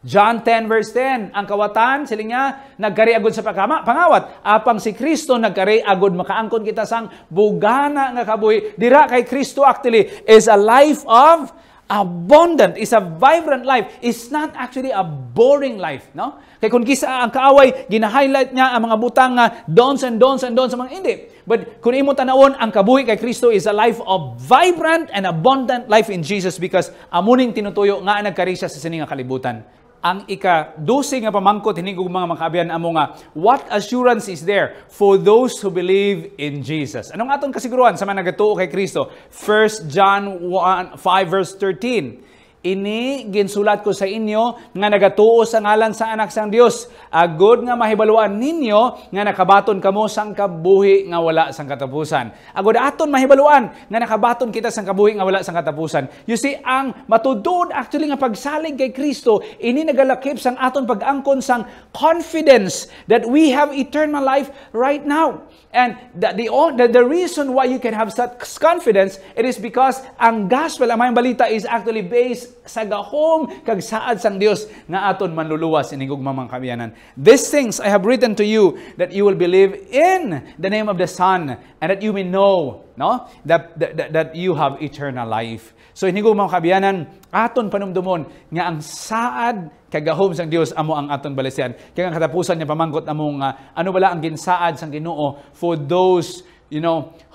John 10 verse 10, ang kawatan, siling niya, nagkariagod sa pangawat. Apang si Kristo nagkariagod, makaangkon kita sang bugana nga kabuhi. Dira kay Kristo actually is a life of Abundant is a vibrant life. It's not actually a boring life, no? Kaya kung kisa ang kaaway, gina-highlight niya ang mga butang nga don'ts and don'ts and don'ts, mga hindi. But kung imo tanawon, ang kabuhi kay Kristo is a life of vibrant and abundant life in Jesus because amuning tinutuyo nga nagkarisya sa sining nga kalibutan. Ang ika-12 nga pamangkot hinigog mga makaabian amo nga, what assurance is there for those who believe in Jesus? Anong aton kasiguruhan sa mga nagatuo kay Kristo? 1 John 5 verse 13. Ini ginsulat ko sa inyo nga nagatuo sa ngalan sa anak sang Dios, agod nga mahibaluan ninyo nga nakabaton kamo sang kabuhi nga wala sang katapusan. Agod aton mahibaluan nga nakabaton kita sang kabuhi nga wala sang katapusan. You see, ang matudod actually nga pagsalig kay Kristo, ini nagalakip sang aton pag-angkon sang confidence that we have eternal life right now. And the reason why you can have such confidence, it is because ang gospel, ang mayang balita is actually based sa gahom kag saad sang Dios nga aton manluluwas inigog mga kabiyanan. These things I have written to you that you will believe in the name of the Son and that you may know, no, that you have eternal life. So inigog mga kabiyanan, aton panumdumon nga ang saad kagahom sang Dios amo ang aton balisyan. Kaya ang katapusan niya pamangkot among ano bala ang ginsaad sang Ginoo for those,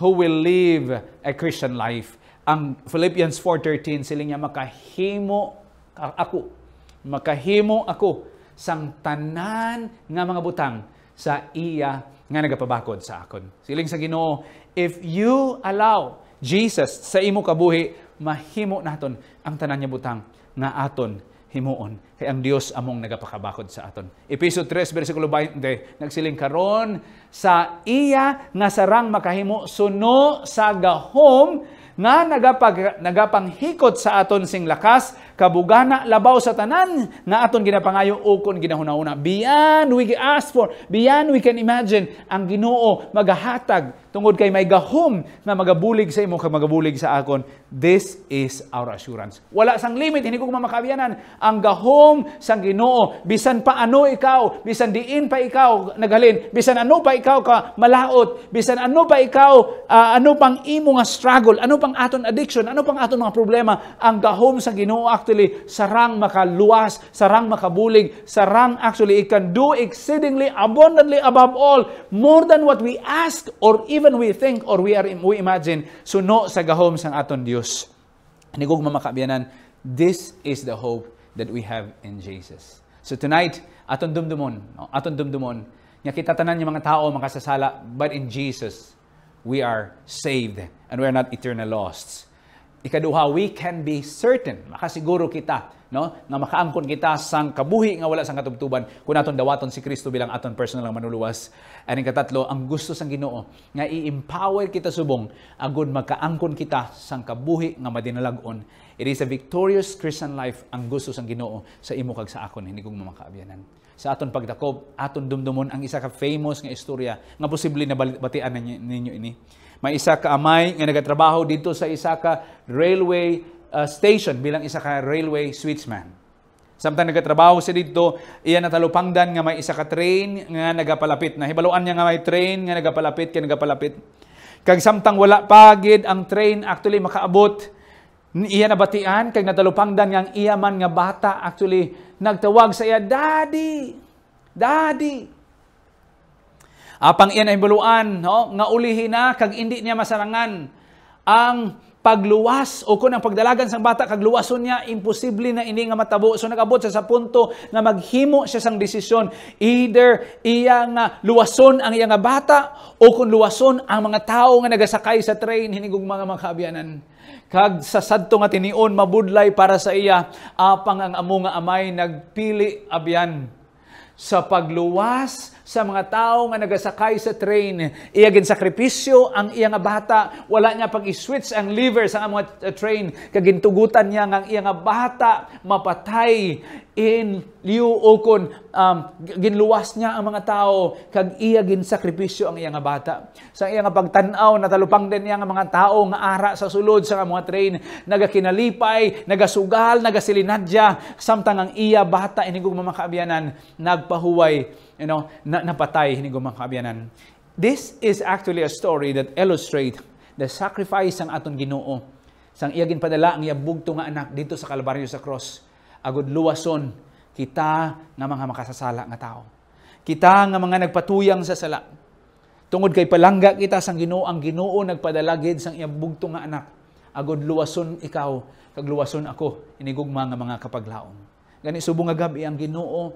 who will live a Christian life. Ang Philippians 4:13 siling niya makahimo ako sang tanan nga mga butang sa iya nga nagapabakod sa akon. Siling sa Ginoo, if you allow Jesus sa imo kabuhi, mahimo naton ang tanan niya butang nga aton himuon. Kay ang Dios among nagapakabakod sa aton. Efeso 3 versikulo 20 nagsiling karon sa iya nga sarang makahimo suno sa gahom nga nagapanghikot sa aton sing lakas kabugana labaw sa tanan nga aton ginapangayo o kon ginahuna-una. Beyond we ask for, beyond we can imagine, ang Ginoo magahatag tungod kay may gahom na magabulig sa imo kag magabulig sa akon. This is our assurance. Wala sang limit, hindi ko mamakabiyanan. Ang gahom sang Ginoo, bisan pa ano ikaw, bisan diin pa ikaw naghalin, bisan ano pa ikaw ka malaot, bisan ano pa ikaw, ano pang imo nga struggle, ano pang aton addiction, ano pang aton mga problema, ang gahom sang Ginoo actually sarang makaluwas, sarang makabulig, sarang actually it can do exceedingly abundantly above all, more than what we ask or even we think or we imagine, suno sa gahom sang aton Dios. Nigog mamakabiyanan, this is the hope that we have in Jesus. So tonight, aton dumdumon, nga kita tanan yung mga tao makasasala, but in Jesus, we are saved and we are not eternal lost. Ikaduha, we can be certain, makasiguro kita, nga makaangkon kita sang kabuhi nga wala sang katubtuban kung aton dawaton si Kristo bilang aton personal nga manuluwas. And ikatatlo, ang gusto sang Ginoo nga i-empower kita subong agud makaangkon kita sang kabuhi nga madinalagon. It is a victorious Christian life ang gusto sang Ginoo sa imo kag sa akon, hindi kong mamakaabiyanan. Sa aton pagdakob, aton dumdumon ang isa ka famous nga istorya nga posible na batian ninyo ini. May isa ka amay nga nagatrabaho dito sa isa ka railway station bilang isa ka railway switchman. Samtang nagatrabaho siya dito, iya natalupangdan nga may isa ka train nga nagapalapit. Nahibaluan niya nga may train nga nagapalapit. Kag samtang wala pagid ang train actually makaabot, iya nabatian kag natalupangdan nga ang iya man nga bata actually nagtawag sa iya, Daddy! Daddy! Apang iyan ay baluan, nga ulihin na kag hindi niya masarangan ang pagluwas o kung ang pagdalagan sang bata kag luwason niya, imposible na ini nga matabo. So nagabot siya sa punto nga maghimo siya sang desisyon. Either iya nga luwason ang iya nga bata o kung luwason ang mga tao nga nagasakay sa train, hinigog mga makaabianan. Kag sa sadto nga tinion mabudlay para sa iya, apang ang amo nga amay nagpili abyan sa pagluwas sa mga tao nga nagasakay sa train. Iya gin sakripisyo ang iya nga bata. Wala niya pag-switch ang lever sa mga train. Kagintugutan niya nga ang iya nga bata mapatay in liu o kon ginluwas niya ang mga tao kag iya gin sakripisyo ang iya nga bata. Sa iya nga pagtan-aw natalupang din niya nga mga tao nga ara sa sulod sa mga train, nagakinalipay, nagasugal, nagasilinadya, samtang ang iya bata inigog mamakaabianan nagpahuway, napatay hinigog mamakaabianan. This is actually a story that illustrates the sacrifice ng aton Ginoo sang iya ginpadala ang iya bugto nga anak dito sa Kalbaryo sa cross, agud luwason kita nga mga makasasala nga tao. Kita nga mga nagpatuyang sa sala. Tungod kay palangga kita sang Ginoo, ang Ginoo nagpadala gid sang iya bugto nga anak. Agud luwason ikaw, kag luwason ako, inigugma nga mga kapaglaom. Gani subong nga gabi ang Ginoo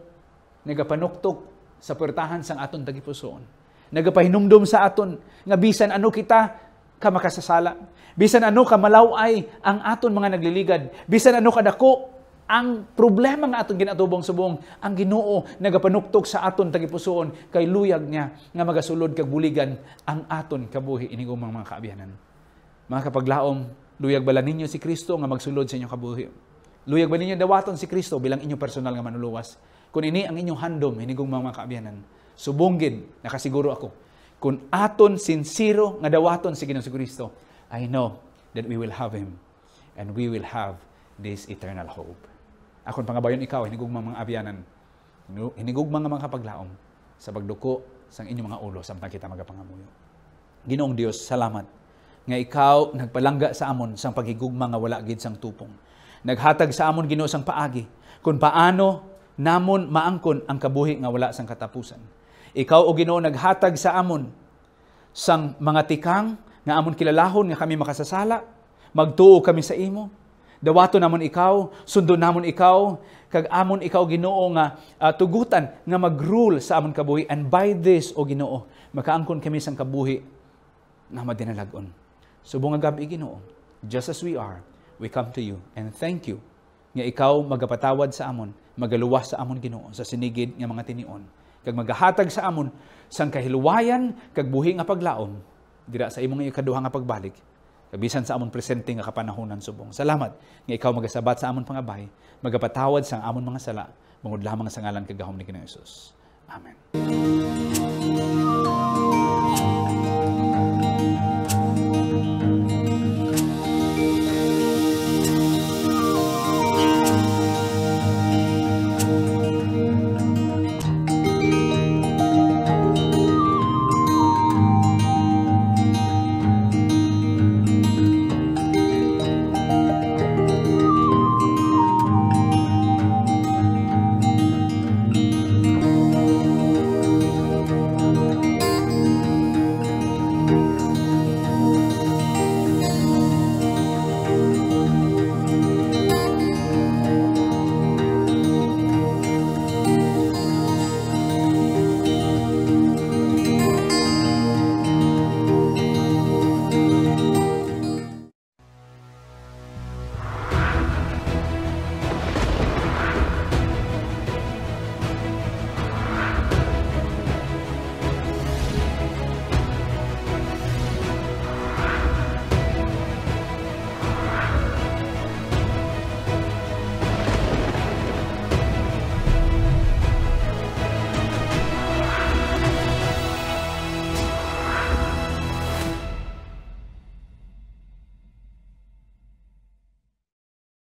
nagapanuktok sa puertahan sang aton tagipusoon. Nagapahinumdum sa aton nga bisan ano kita ka makasasala. Bisan ano ka malaway ang aton mga nagliligad. Bisan ano kadako ang problema nga aton ginatubong subong, ang Ginoo nagapanuktok sa aton tagipusoon kay luyag niya nga magasulod kag buligan ang aton kabuhi inigong mga kaabiyanan. Mga kapaglaom, luyag bala ninyo si Kristo nga magsulod sa inyong kabuhi? Luyag ba ninyo dawaton si Kristo bilang inyong personal nga manuluwas? Kung ini ang inyong handom inigong mga kaabiyanan, subonggid, nakasiguro ako, kung aton sincero nga dawaton si Ginoong Kristo, I know that we will have Him and we will have this eternal hope. Akon pangabayon ikaw, hinigugma mga abyanan, hinigugma mga kapaglaom sa pagduko sang inyong mga ulo samtang kita magapangamuyo. Ginoong Dios, salamat nga ikaw nagpalangga sa amon sang paghigugma nga wala gid sang tupong. Naghatag sa amon Ginoo sang paagi kung paano namon maangkon ang kabuhi nga wala sang katapusan. Ikaw o Ginoo naghatag sa amon sang mga tikang nga amon kilalahon nga kami makasasala, magtuo kami sa imo. Dawato namon ikaw, sundo namon ikaw, kag amon ikaw Ginoo nga tugutan nga mag-rule sa amon kabuhi, and by this o Ginoo makaangkon kami sang kabuhi na madinalagon. Subong nga gabi Ginoo, just as we are, we come to you and thank you nga ikaw magapatawad sa amon, magaluwas sa amon Ginoo sa sinigid nga mga tinion, kag magahatag sa amon sang kahiluwayan kag buhi nga paglaom dira sa imong ikaduha nga pagbalik. Kabisan sa amon presente nga kapanahonan subong. Salamat nga ikaw magasabat sa amon pangabay, magapatawad sa amon mga sala, bangod lamang sa ngalan kag gahom ni Ginoong Hesus. Amen.